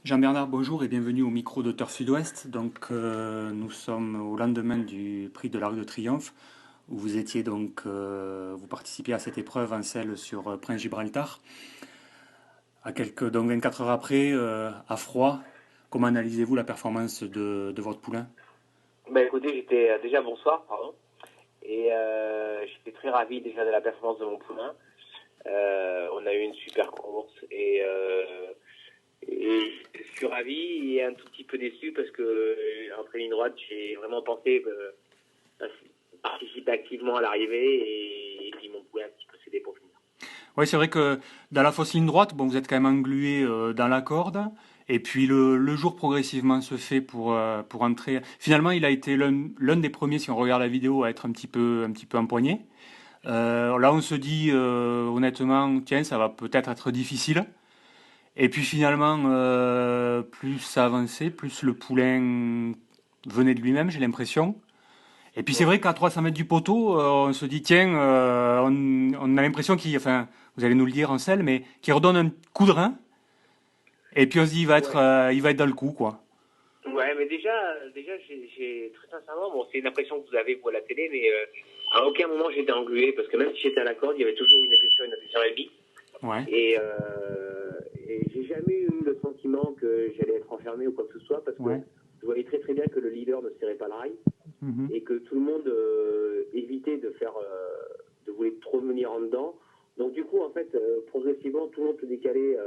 Jean-Bernard, bonjour et bienvenue au micro de Turf Sud-Ouest. Nous sommes au lendemain du prix de l'Arc de Triomphe, où vous étiez vous participiez à cette épreuve en selle sur Prince Gibraltar. Donc 24 heures après, à froid, comment analysez-vous la performance de votre poulain? Bah écoutez, j'étais déjà bonsoir, pardon, et j'étais très ravi déjà de la performance de mon poulain. On a eu une super course et je suis ravi et un tout petit peu déçu parce que après ligne droite, j'ai vraiment pensé participer activement à l'arrivée et puis mon poulain un petit peu cédé pour finir. Oui, c'est vrai que dans la fausse ligne droite, bon, vous êtes quand même englué dans la corde. Et puis le jour progressivement se fait pour entrer. Finalement, il a été l'un des premiers, si on regarde la vidéo, à être un petit peu empoigné. Là, on se dit honnêtement, tiens, ça va peut-être être difficile. Et puis finalement, plus ça avançait, plus le poulain venait de lui-même, j'ai l'impression. Et puis c'est vrai qu'à 300 mètres du poteau, on se dit, tiens, on a l'impression enfin, vous allez nous le dire en selle, mais qu'il redonne un coup de rein. Et puis on se dit, Ouais. il va être dans le coup, quoi. Ouais, mais déjà, j'ai très sincèrement, bon, c'est une impression que vous avez vous à la télé, mais à aucun moment j'étais englué parce que même si j'étais à la corde, il y avait toujours une épaisseur élevée. Ouais. Et j'ai jamais eu le sentiment que j'allais être enfermé ou quoi que ce soit parce que Ouais. je voyais très très bien que le leader ne serrait pas la rail Mhm. et que tout le monde évitait de vouloir trop venir en dedans. Donc du coup, en fait, progressivement, tout le monde se décalait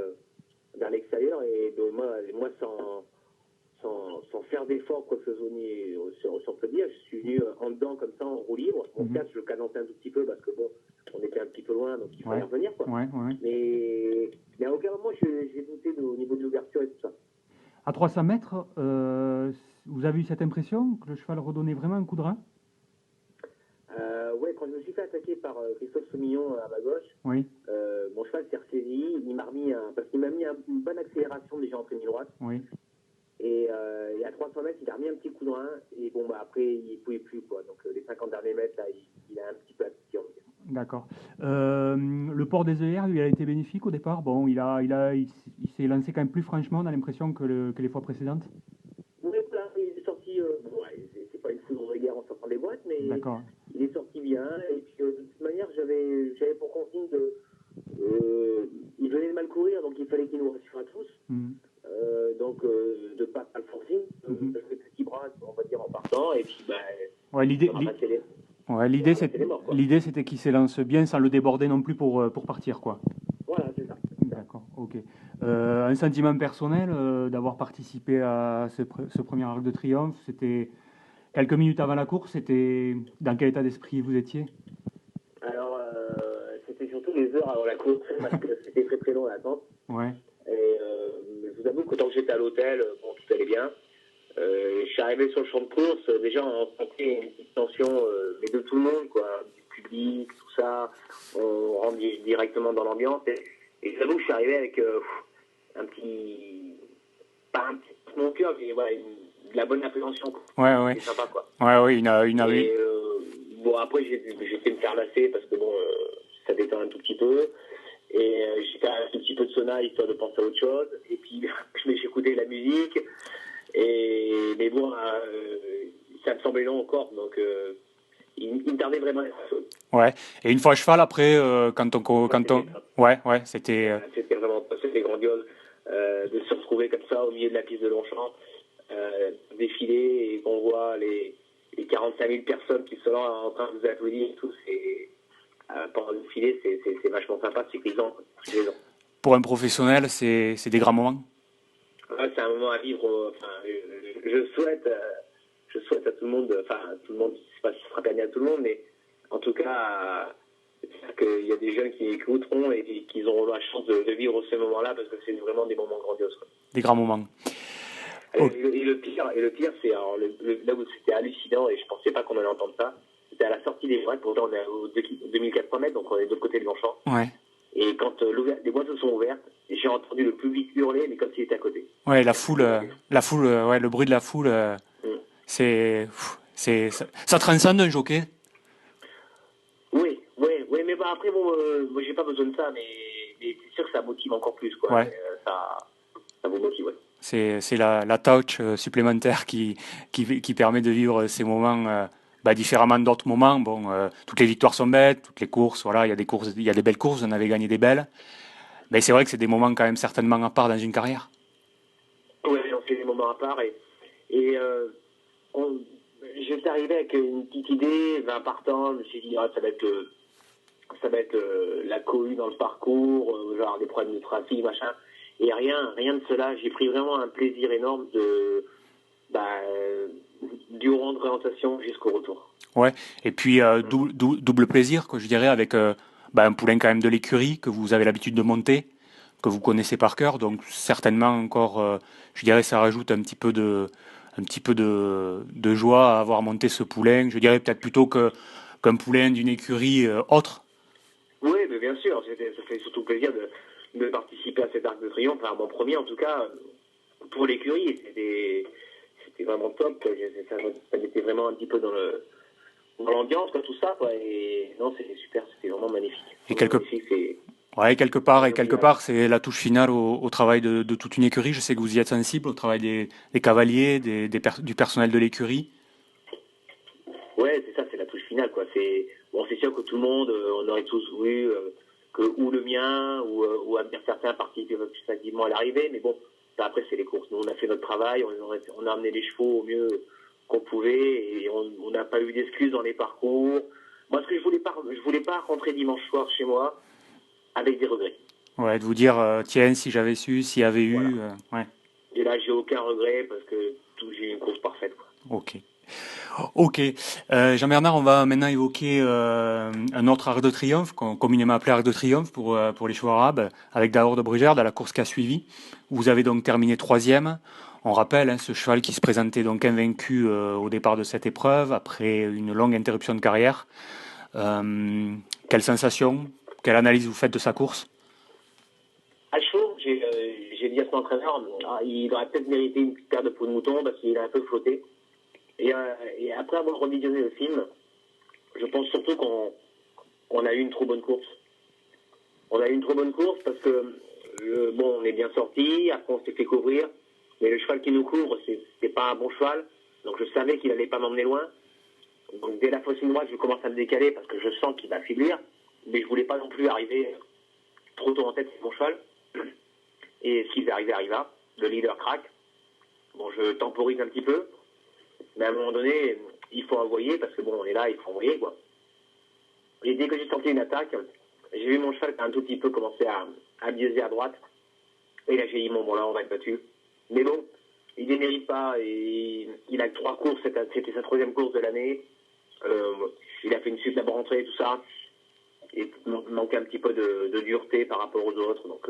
vers l'extérieur et donc, moi sans faire d'effort quoi que ce soit, si on peut dire, je suis venu en dedans comme ça en roue libre. Mon casque, je le cadençais un tout petit peu parce que bon, on était un petit peu loin, donc il fallait Ouais. revenir quoi. Ouais. Ouais. Mais à aucun moment j'ai douté au niveau de l'ouverture et tout ça. À 300 mètres, vous avez eu cette impression que le cheval redonnait vraiment un coup de rein? Ouais, quand je me suis fait attaquer par Christophe Soumillon à ma gauche, Oui. mon cheval s'est ressaisi, parce qu'il m'a mis une bonne accélération déjà en ligne droite. Oui. Et à 300 mètres, il a remis un petit coup de rein. Et bon, bah, après, il ne pouvait plus. Quoi. Donc, les 50 derniers mètres, là, il a un petit peu appliqué, on va dire. D'accord. Le port des œillères, lui, a été bénéfique au départ. Bon, il s'est lancé quand même plus franchement, on a l'impression que les fois précédentes. Oui, voilà, il est sorti. Bon, ouais, c'est pas une foudre de guerre en sortant des boîtes, mais D'accord. il est sorti bien. Et puis, de toute manière, j'avais pour consigne de. Il venait de mal courir, donc il fallait qu'il nous rassure à tous. Mhm. Donc, de pas le forcing, Mhm. de jouer petit bras, on va dire, en partant. Et puis, bah, Ouais, de ramasser les, ouais, de ramasser les morts, quoi. l'idée, c'était qu'il s'élance bien sans le déborder non plus pour partir, quoi. Voilà, c'est ça. D'accord, ok. Un sentiment personnel d'avoir participé à ce premier arc de triomphe, c'était quelques minutes avant la course, c'était dans quel état d'esprit vous étiez? Alors, c'était surtout les heures avant la course, parce que c'était très très long l'attente. Ouais. Et je vous avoue que tant que j'étais à l'hôtel, bon, tout allait bien. Je suis arrivé sur le champ de course, déjà on sentait une petite tension, mais de tout le monde, quoi, du public, tout ça. On rentre directement dans l'ambiance. Et je vous avoue que je suis arrivé avec un petit, pas un petit mon cœur, mais voilà, de la bonne appréhension. Quoi. Ouais, ouais. C'était sympa, quoi. Ouais, ouais, Et bon, après, j'ai fait me faire lasser parce que bon, ça détend un tout petit peu. Et j'ai fait un tout petit peu de sauna histoire de penser à autre chose. Et puis, j'ai écouté la musique. Mais bon, ça me semblait long encore. Donc, il me tardait vraiment à être chose. ouais. Et une fois à cheval, après, Ouais, c'était top. ouais, ouais, c'était, C'était grandiose de se retrouver comme ça au milieu de la piste de Longchamp, défiler et qu'on voit les 45 000 personnes qui sont là en train de vous applaudir et tout. Pendant le défilé, c'est vachement sympa, c'est grisant. pour un professionnel, c'est des grands moments. Ouais, c'est un moment à vivre. Enfin, je souhaite à tout le monde, enfin, tout le monde, je sais pas si ce sera gagné à tout le monde, mais en tout cas, j'espère qu'il y a des jeunes qui écouteront et qui auront la chance de vivre ce moment-là parce que c'est vraiment des moments grandioses. Quoi. Des grands moments. Oh. Et le pire, c'est alors, là où c'était hallucinant et je pensais pas qu'on allait entendre ça. C'était à la sortie des boîtes. Pourtant, on est aux 2400 mètres, donc on est de l'autre côté de Longchamp. Ouais. Et quand les boîtes se sont ouvertes, j'ai entendu le public hurler, mais comme s'il était à côté. Ouais, ouais, le bruit de la foule, ça transcende un jockey. Oui, mais bah, après, bon, moi, j'ai pas besoin de ça, mais c'est sûr que ça motive encore plus, quoi. Ouais. Ça vous motive, ouais. C'est la touch supplémentaire qui permet de vivre ces moments différemment d'autres moments. Bon, toutes les victoires sont belles, toutes les courses, voilà, il y a des courses, il y a des belles courses, on avait gagné des belles. Mais c'est vrai que c'est des moments quand même certainement à part dans une carrière. Oui, on fait des moments à part et on- j'étais arrivé avec une petite idée, 20 partants, je me suis dit, ah, ça va être la cohue dans le parcours, genre des problèmes de trafic, machin. Et rien de cela. J'ai pris vraiment un plaisir énorme bah, du rang de présentation jusqu'au retour. Ouais. Et puis double plaisir, que je dirais, avec un poulain quand même de l'écurie que vous avez l'habitude de monter, que vous connaissez par cœur. Donc certainement encore, je dirais, ça rajoute un petit peu de joie à avoir monté ce poulain. Je dirais peut-être plutôt qu'un poulain d'une écurie autre. Oui, mais bien sûr, ça fait surtout plaisir de participer à cet arc de triomphe, enfin mon premier en tout cas, pour l'écurie, c'était vraiment top, quoi. Ça mettait vraiment un petit peu dans l'ambiance, quoi, tout ça, quoi, et non, c'était super, c'était vraiment magnifique. Et Vraiment magnifique, quelque part, c'est la touche finale au travail de toute une écurie. Je sais que vous y êtes sensible au travail des cavaliers, du personnel de l'écurie. ouais, c'est ça, c'est la touche finale, quoi. C'est sûr que tout le monde, on aurait tous voulu que ou le mien ou certains participent plus activement à l'arrivée, mais bon, ça, après c'est les courses. Nous, on a fait notre travail, on a amené les chevaux au mieux qu'on pouvait et on n'a pas eu d'excuses dans les parcours. Moi, ce que je voulais pas rentrer dimanche soir chez moi avec des regrets. Ouais, de vous dire, tiens, si j'avais su, s'il y avait Voilà. eu. Ouais, Et là, j'ai aucun regret parce que j'ai eu une course parfaite, quoi. ok. Ok. Jean-Bernard, on va maintenant évoquer un autre arc de triomphe, communément appelé arc de triomphe pour les chevaux arabes, avec Daour de Brugère, à la course qui a suivi. Vous avez donc terminé troisième. On rappelle ce cheval qui se présentait donc invaincu au départ de cette épreuve, après une longue interruption de carrière. Quelle sensation, quelle analyse vous faites de sa course? À chaud, j'ai dit à son entraîneur, il aurait peut-être mérité une petite paire de peau de mouton parce qu'il a un peu flotté. Et après avoir revisionné le film, je pense surtout qu'on a eu une trop bonne course. On a eu une trop bonne course parce que, bon, on est bien sorti, après on s'est fait couvrir, mais le cheval qui nous couvre, c'est pas un bon cheval, donc je savais qu'il allait pas m'emmener loin. Donc dès la fausse ligne droite, je commence à me décaler parce que je sens qu'il va faiblir, mais je voulais pas non plus arriver trop tôt en tête, c'est mon cheval. Et ce qui est arrivé arriva, le leader craque. Bon, je temporise un petit peu, mais à un moment donné, il faut envoyer, parce que bon, on est là, il faut envoyer, quoi. Et dès que j'ai senti une attaque, j'ai vu mon cheval qui a un tout petit peu commencé à biaiser à droite. Et là, j'ai dit, bon, là, on va être battu. Mais bon, il ne mérite pas. Et il a que 3 courses, c'était sa troisième course de l'année. Il a fait une superbe rentrée, tout ça. Et manquait un petit peu de dureté par rapport aux autres. Donc,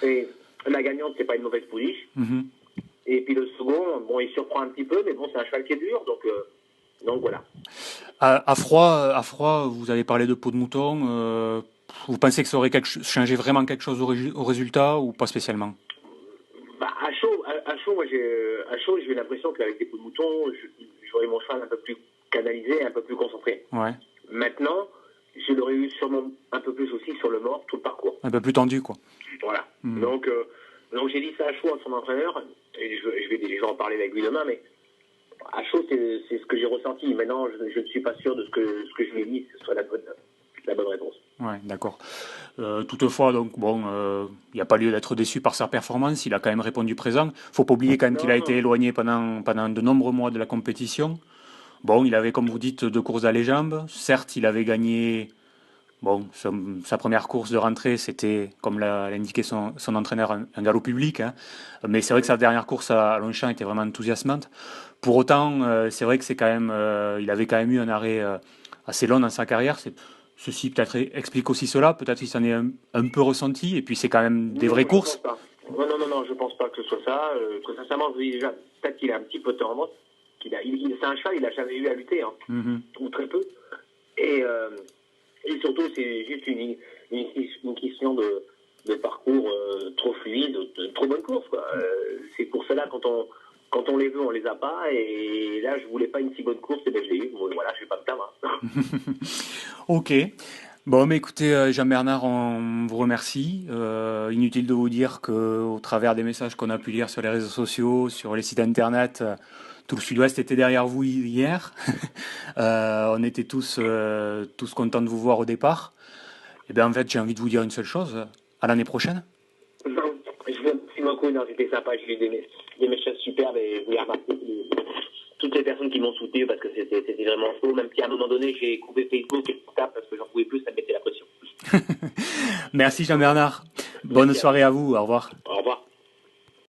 et la gagnante, c'est pas une mauvaise pouliche. Mm-hmm. Et puis le second, bon, il surprend un petit peu, mais bon, c'est un cheval qui est dur, donc voilà. À froid, vous avez parlé de peau de mouton. Vous pensez que ça aurait changé vraiment quelque chose au résultat ou pas spécialement? Bah, à chaud, j'ai eu l'impression qu'avec des peaux de mouton, j'aurais mon cheval un peu plus canalisé, un peu plus concentré. Ouais. Maintenant, je l'aurais eu sûrement un peu plus aussi sur le mort, tout le parcours. Un peu plus tendu, quoi. Voilà. Donc j'ai dit ça à chaud à son entraîneur, et je vais en parler avec lui demain, mais à chaud, c'est ce que j'ai ressenti. Maintenant, je ne suis pas sûr de ce que je lui ai dit, que ce soit la bonne réponse. Ouais, d'accord. Toutefois, donc bon, il n'y a pas lieu d'être déçu par sa performance. Il a quand même répondu présent. Faut pas oublier quand même qu'il a été éloigné pendant de nombreux mois de la compétition. Bon, il avait, comme vous dites, 2 courses à les jambes. Certes, il avait gagné. Bon, sa première course de rentrée, c'était, comme l'a indiqué son entraîneur, un galop public. Hein. Mais c'est vrai que sa dernière course à Longchamp était vraiment enthousiasmante. Pour autant, c'est vrai que c'est quand même, il avait quand même eu un arrêt assez long dans sa carrière. Ceci peut-être explique aussi cela. Peut-être qu'il s'en est un peu ressenti. Et puis c'est quand même des vraies courses. Je pense pas. Non, je pense pas que ce soit ça. Très sincèrement, je dis déjà, peut-être qu'il a un petit peu de tendance. C'est un cheval, il n'a jamais eu à lutter, hein, ou très peu. Et surtout, c'est juste une question de parcours trop fluide, de trop bonne course, quoi. C'est pour cela, quand on les veut, on les a pas. Et là, je voulais pas une si bonne course, et ben je l'ai eu. Bon, voilà, je vais pas me plaindre. Ok. Bon, mais écoutez, Jean-Bernard, on vous remercie. Inutile de vous dire que, au travers des messages qu'on a pu lire sur les réseaux sociaux, sur les sites internet, tout le Sud-Ouest était derrière vous hier. On était tous contents de vous voir au départ. Et bien, en fait, j'ai envie de vous dire une seule chose. À l'année prochaine. Non, je vous remercie beaucoup, non, c'était sympa, j'ai eu des messages superbes et vous les remarquez, toutes les personnes qui m'ont soutenu parce que c'était vraiment faux, même si à un moment donné j'ai coupé Facebook et tout ça parce que j'en pouvais plus, ça me mettait la pression. Merci, Jean-Bernard. Bonne Merci à vous. soirée à vous. Au revoir.